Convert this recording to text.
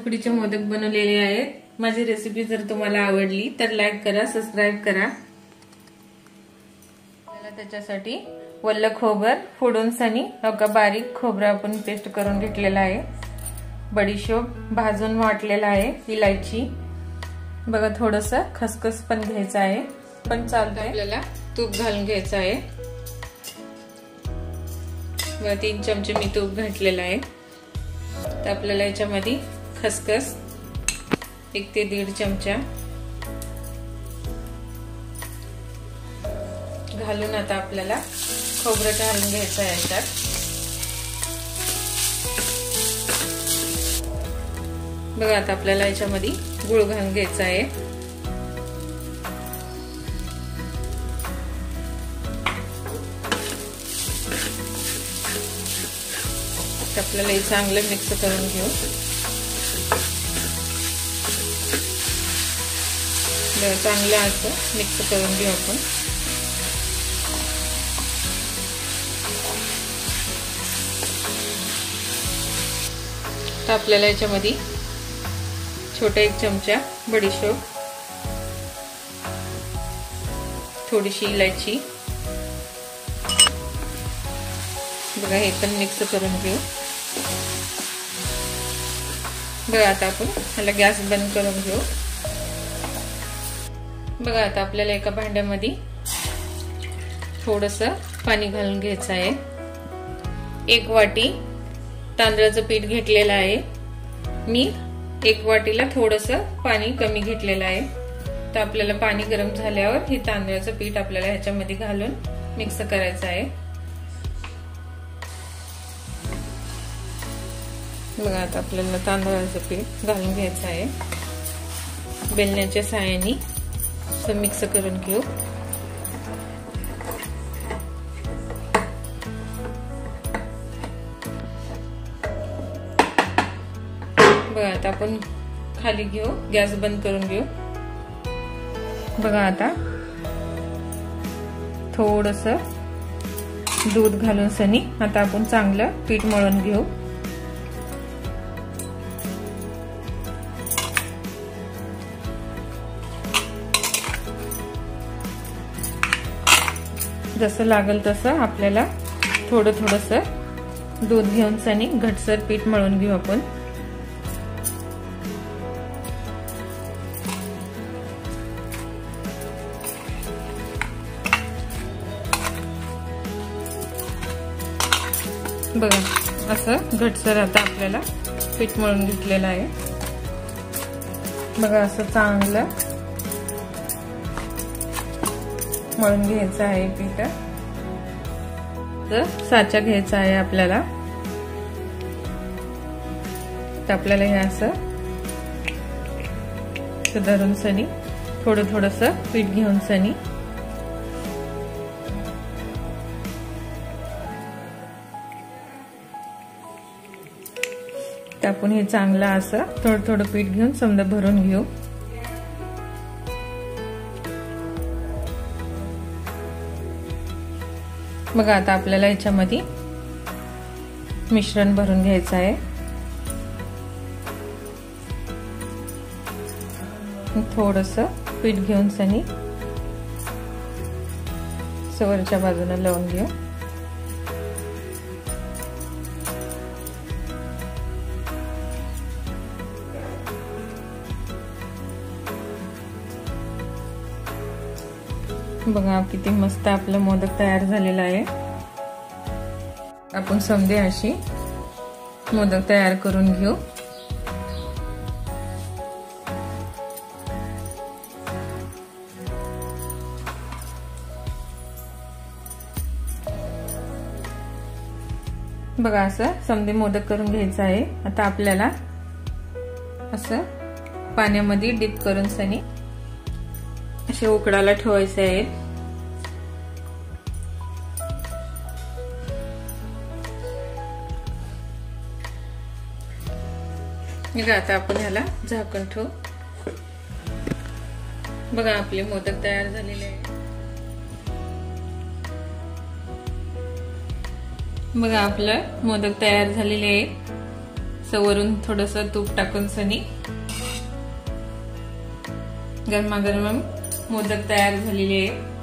उकडीचे मोदक बनवलेले आहेत। माझी रेसिपी जर तुम्हाला आवडली तर लाईक करा, सबस्क्राइब करा। त्याच्यासाठी वल्ल खोबर फोडून सनी बारीक खोबरा आपण पेस्ट करून घेतलेला आहे। बडीशोप भाजून वाटलेला आहे। इलायची बघा, थोडंसं खसखस पण घ्यायचं आहे, पण चालतंय। आपल्याला तूप घालून घ्यायचं आहे। बघा 3 चमचे मी तूप घातलेलं आहे। तर आपल्याला याच्यामध्ये खसखस 1 ते 1.5 चमचा घालून आता आपल्याला खोबरं घालून घ्यायचं आहे याच्यात। बघा आता आपल्याला याच्यामध्ये गूळ घालून घ्यायचा आहे। आपल्याला हे चांगलं मिक्स करून घेऊ। चांगलं असं मिक्स करून घेऊ आपण। तर आपल्याला याच्यामध्ये छोटा 1 चमचा बडीशोप, थोडीशी इलायची, बघा हे पण मिक्स करून घेऊ। बघा आता आपण ह्याला गॅस बंद करून घेऊ। बघा आता आपल्याला एका भांड्यामध्ये थोडंसं पाणी घालून घ्यायचं आहे। 1 वाटी तांदळाचं पीठ घेतलेलं आहे मी। 1 वाटीला थोडंसं पाणी कमी घेतलेलं आहे। तर आपल्याला पाणी गरम झाल्यावर हे तांदळाचं पीठ आपल्याला ह्याच्यामध्ये घालून मिक्स करायचं आहे। बघा आता आपल्याला तांदळाचं पीठ घालून घ्यायचं आहे। बेलण्याच्या सहाय्याने असं मिक्स करून घेऊ। बघा आता आपण खाली घेऊ, गॅस बंद करून घेऊ। बघा आता थोडंसं दूध घालून सनी आता आपण चांगलं पीठ मळून घेऊ। जसं लागेल तसं आपल्याला थोडंसं दूध घेऊन सनी घटसर पीठ मळून घेऊ आपण। बघा असं घटसर आता आपल्याला पीठ मळून घेतलेलं आहे। बघा असं चांगलं मळून घ्यायचं आहे पीठ। तर साचा घ्यायचा आहे आपल्याला। तर आपल्याला हे असं धरून सनी थोडंसं पीठ घेऊन सनी तर आपण हे चांगलं असं थोडं पीठ घेऊन समजा भरून घेऊ। बघा आता आपल्याला याच्यामध्ये मिश्रण भरून घ्यायचं आहे। थोडंसं पीठ घेऊन सनी वरच्या बाजूने लावून घेऊ। बघा किती मस्त आपलं मोदक तयार झालेला आहे। आपण समजे अशी मोदक तयार करून घेऊ। बघा असं समजे मोदक करून घ्यायचं आहे। आता आपल्याला असं पाण्यामध्ये डिप करून सनी असे उकडायला ठेवायचे आहे। आता आपण ह्याला झाकण ठेवू। बघा आपले मोदक तयार झालेले आहे। बघा आपलं मोदक तयार झालेले आहे। वरून थोडंसं तूप टाकून सनी गरमागरम मोदक तयार झालेले आहे।